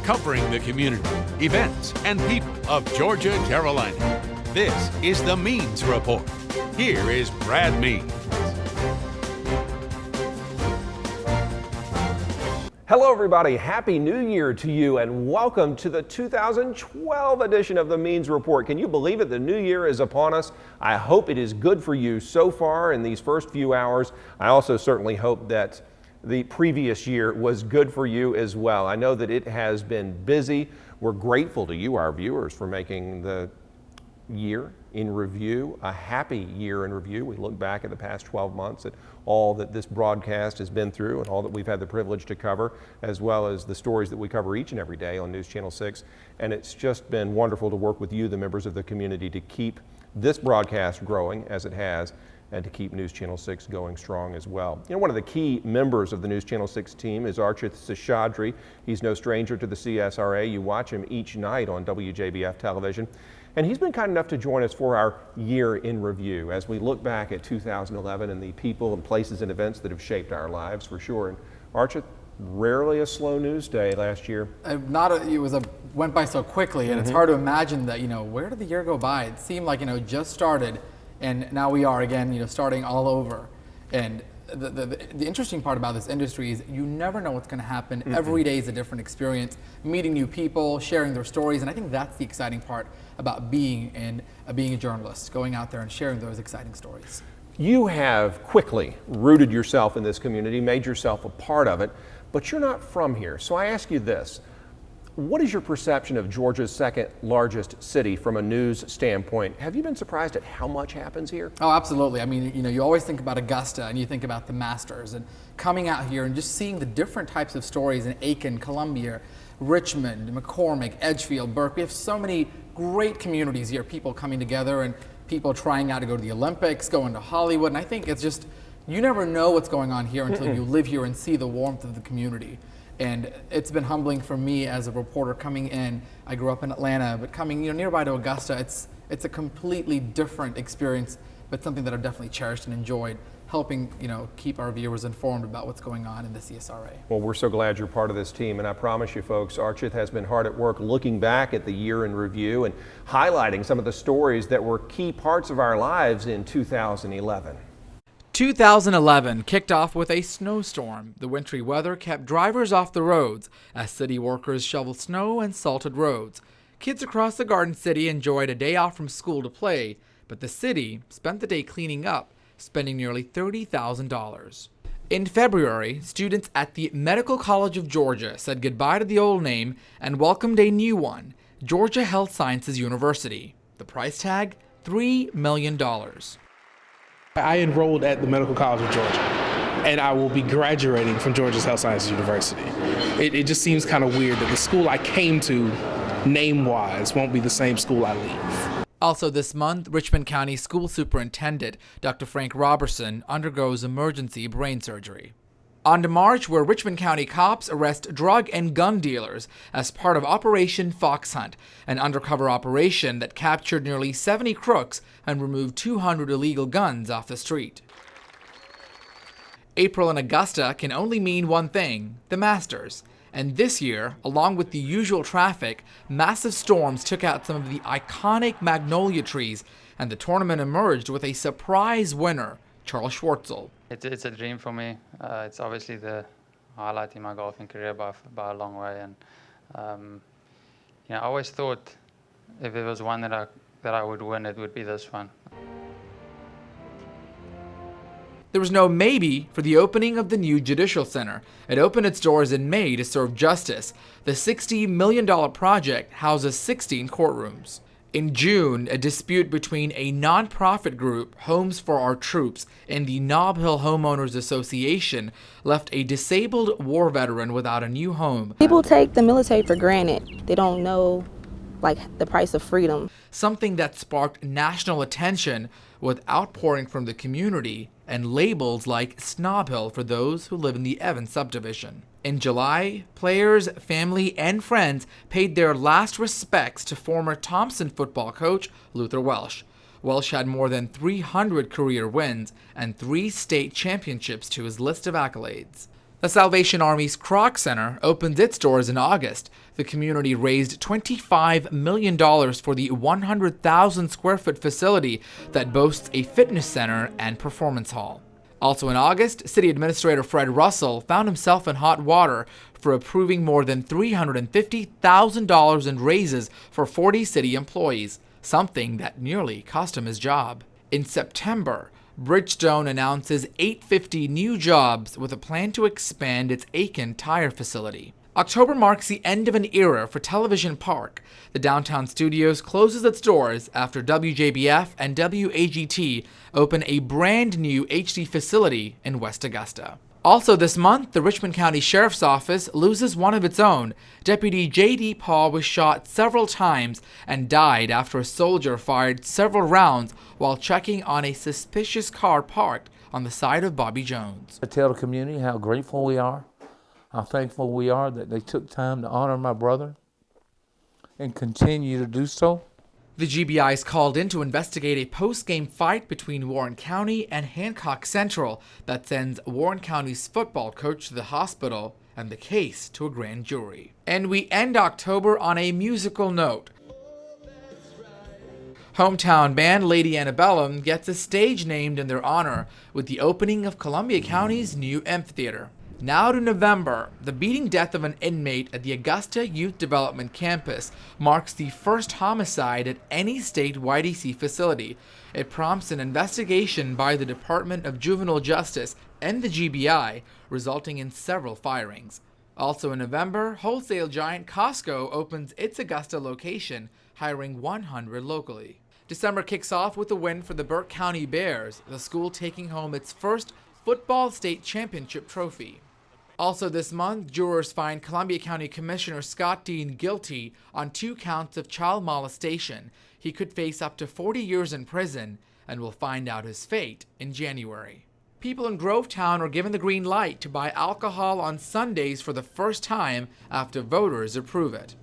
covering the community, events, and people of Georgia, Carolina. This is the Means Report. Here is Brad Means. Hello everybody, Happy New Year to you and welcome to the 2012 edition of the Means Report. Can you believe it? The new year is upon us. I hope it is good for you so far in these first few hours. I also certainly hope that the previous year was good for you as well. I know that it has been busy. We're grateful to you, our viewers, for making the year in review a happy year in review. We look back at the past 12 months at all that this broadcast has been through and all that we've had the privilege to cover, as well as the stories that we cover each and every day on News Channel 6. And it's just been wonderful to work with you, the members of the community, to keep this broadcast growing as it has, and to keep News Channel 6 going strong as well. You know, one of the key members of the News Channel 6 team is Archith Seshadri. He's no stranger to the CSRA. You watch him each night on WJBF television. And he's been kind enough to join us for our year in review as we look back at 2011 and the people and places and events that have shaped our lives for sure. And Archith, rarely a slow news day last year. It went by so quickly, and it's hard to imagine that, where did the year go by? It seemed like, just started. And now we are again, starting all over. And the interesting part about this industry is you never know what's going to happen. Every day is a different experience, meeting new people, sharing their stories. And I think that's the exciting part about being a journalist, going out there and sharing those exciting stories. You have quickly rooted yourself in this community, made yourself a part of it, but you're not from here. So I ask you this. What is your perception of Georgia's second largest city from a news standpoint? Have you been surprised at how much happens here? Oh, absolutely. I mean, you always think about Augusta and you think about the Masters, and coming out here and just seeing the different types of stories in Aiken, Columbia, Richmond, McCormick, Edgefield, Burke. We have so many great communities here, people coming together and people trying out to go to the Olympics, going to Hollywood. And I think it's just, you never know what's going on here until you live here and see the warmth of the community. And it's been humbling for me as a reporter coming in. I grew up in Atlanta, but coming nearby to Augusta, it's a completely different experience, but something that I've definitely cherished and enjoyed, helping keep our viewers informed about what's going on in the CSRA. Well, we're so glad you're part of this team, and I promise you folks, Archith has been hard at work looking back at the year in review and highlighting some of the stories that were key parts of our lives in 2011. 2011 kicked off with a snowstorm. The wintry weather kept drivers off the roads as city workers shoveled snow and salted roads. Kids across the Garden City enjoyed a day off from school to play, but the city spent the day cleaning up, spending nearly $30,000. In February, students at the Medical College of Georgia said goodbye to the old name and welcomed a new one, Georgia Health Sciences University. The price tag, $3 million. I enrolled at the Medical College of Georgia, and I will be graduating from Georgia Health Sciences University. It just seems kind of weird that the school I came to, name-wise, won't be the same school I leave. Also this month, Richmond County School Superintendent Dr. Frank Robertson undergoes emergency brain surgery. On to March, where Richmond County cops arrest drug and gun dealers as part of Operation Fox Hunt, an undercover operation that captured nearly 70 crooks and removed 200 illegal guns off the street. April in Augusta can only mean one thing, the Masters. And this year, along with the usual traffic, massive storms took out some of the iconic magnolia trees, and the tournament emerged with a surprise winner, Charles Schwartzel. It's a dream for me. It's obviously the highlight in my golfing career by a long way, and I always thought if there was one that I would win, it would be this one. There was no maybe for the opening of the new Judicial Center. It opened its doors in May to serve justice. The $60 million project houses 16 courtrooms. In June, a dispute between a nonprofit group, Homes for Our Troops, and the Nob Hill Homeowners Association left a disabled war veteran without a new home. People take the military for granted. They don't know, the price of freedom. Something that sparked national attention with outpouring from the community and labels like Snob Hill for those who live in the Evans subdivision. In July, players, family, and friends paid their last respects to former Thompson football coach Luther Welsh. Welsh had more than 300 career wins and 3 state championships to his list of accolades. The Salvation Army's Kroc Center opens its doors in August. The community raised $25 million for the 100,000 square foot facility that boasts a fitness center and performance hall. Also in August, City Administrator Fred Russell found himself in hot water for approving more than $350,000 in raises for 40 city employees, something that nearly cost him his job. In September, Bridgestone announces 850 new jobs with a plan to expand its Aiken tire facility. October marks the end of an era for Television Park. The Downtown Studios closes its doors after WJBF and WAGT open a brand new HD facility in West Augusta. Also this month, the Richmond County Sheriff's Office loses one of its own. Deputy J.D. Paul was shot several times and died after a soldier fired several rounds while checking on a suspicious car parked on the side of Bobby Jones. I tell the community how grateful we are, how thankful we are that they took time to honor my brother and continue to do so. The GBI is called in to investigate a post-game fight between Warren County and Hancock Central that sends Warren County's football coach to the hospital and the case to a grand jury. And we end October on a musical note. Hometown band Lady Antebellum gets a stage named in their honor with the opening of Columbia County's new amphitheater. Now to November, the beating death of an inmate at the Augusta Youth Development Campus marks the first homicide at any state YDC facility. It prompts an investigation by the Department of Juvenile Justice and the GBI, resulting in several firings. Also in November, wholesale giant Costco opens its Augusta location, hiring 100 locally. December kicks off with a win for the Burke County Bears, the school taking home its first football state championship trophy. Also this month, jurors find Columbia County Commissioner Scott Dean guilty on 2 counts of child molestation. He could face up to 40 years in prison and will find out his fate in January. People in Grovetown are given the green light to buy alcohol on Sundays for the first time after voters approve it.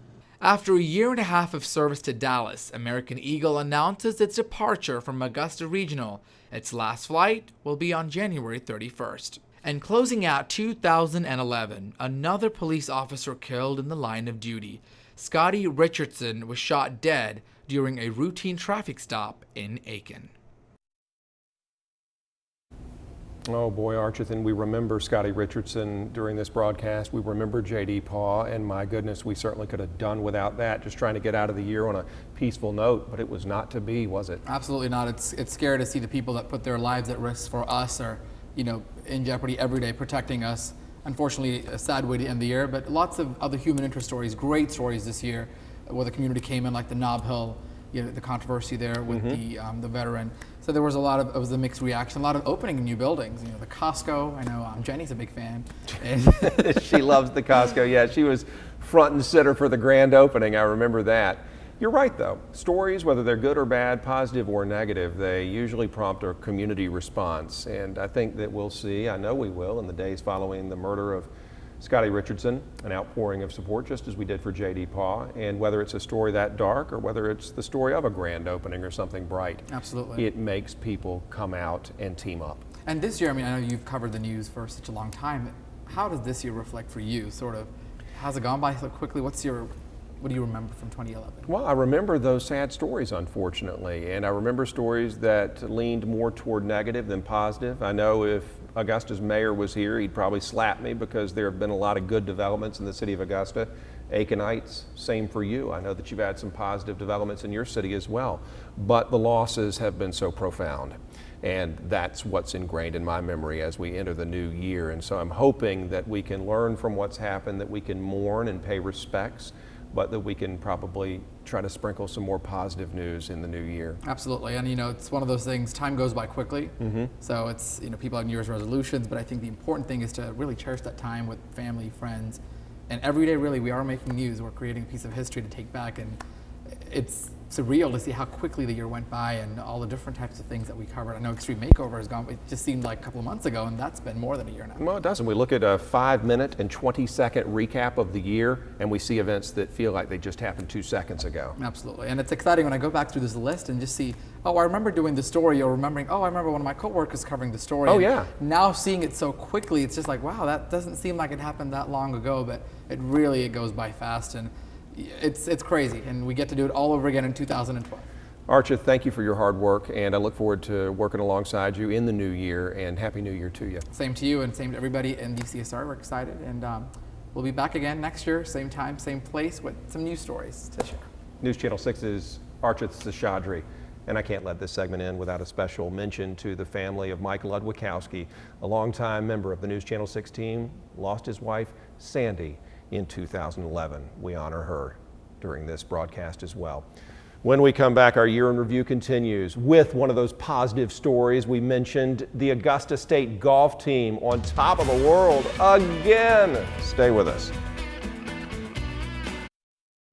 After a year and a half of service to Dallas, American Eagle announces its departure from Augusta Regional. Its last flight will be on January 31st. And closing out 2011, another police officer killed in the line of duty. Scotty Richardson was shot dead during a routine traffic stop in Aiken. Oh boy, Archith, and we remember Scotty Richardson during this broadcast. We remember J.D. Paul, and my goodness, we certainly could have done without that, just trying to get out of the year on a peaceful note, but it was not to be, was it? Absolutely not. It's scary to see the people that put their lives at risk for us are, in jeopardy every day protecting us. Unfortunately, a sad way to end the year, but lots of other human interest stories, great stories this year, where the community came in, like the Nob Hill, the controversy there with the veteran. So there was it was a mixed reaction, a lot of opening new buildings. The Costco, I know Jenny's a big fan. And she loves the Costco, yeah. She was front and center for the grand opening, I remember that. You're right though, stories, whether they're good or bad, positive or negative, they usually prompt a community response. And I think that we'll see, I know we will, in the days following the murder of Scotty Richardson, an outpouring of support, just as we did for J.D. Paul, and whether it's a story that dark or whether it's the story of a grand opening or something bright. Absolutely. It makes people come out and team up. And this year, I know you've covered the news for such a long time. How does this year reflect for you? Has it gone by so quickly? What do you remember from 2011? Well, I remember those sad stories, unfortunately, and I remember stories that leaned more toward negative than positive. I know if Augusta's mayor was here, he'd probably slap me because there have been a lot of good developments in the city of Augusta. Aikenites, same for you. I know that you've had some positive developments in your city as well, but the losses have been so profound. And that's what's ingrained in my memory as we enter the new year. And so I'm hoping that we can learn from what's happened, that we can mourn and pay respects, but that we can probably try to sprinkle some more positive news in the new year. Absolutely, and it's one of those things, time goes by quickly, so it's, people have New Year's resolutions, but I think the important thing is to really cherish that time with family, friends, and every day really we are making news, we're creating a piece of history to take back, and it's surreal to see how quickly the year went by and all the different types of things that we covered. I know Extreme Makeover has gone, it just seemed like a couple of months ago, and that's been more than a year now. Well, it doesn't. We look at a 5-minute and 20-second recap of the year, and we see events that feel like they just happened 2 seconds ago. Absolutely, and it's exciting when I go back through this list and just see, oh, I remember doing the story, or remembering, oh, I remember one of my coworkers covering the story. Oh, and yeah. now seeing it so quickly, it's just like, wow, that doesn't seem like it happened that long ago, but it goes by fast, and it's crazy, and we get to do it all over again in 2012. Archith, thank you for your hard work, and I look forward to working alongside you in the new year, and Happy New Year to you. Same to you, and same to everybody in DCSR. We're excited, and we'll be back again next year, same time, same place, with some new stories to share. News Channel 6's Archith Seshadri, and I can't let this segment end without a special mention to the family of Mike Ludwikowski, a longtime member of the News Channel 6 team, lost his wife, Sandy, in 2011. We honor her during this broadcast as well. When we come back, our year in review continues with one of those positive stories we mentioned, the Augusta State golf team on top of the world again. Stay with us.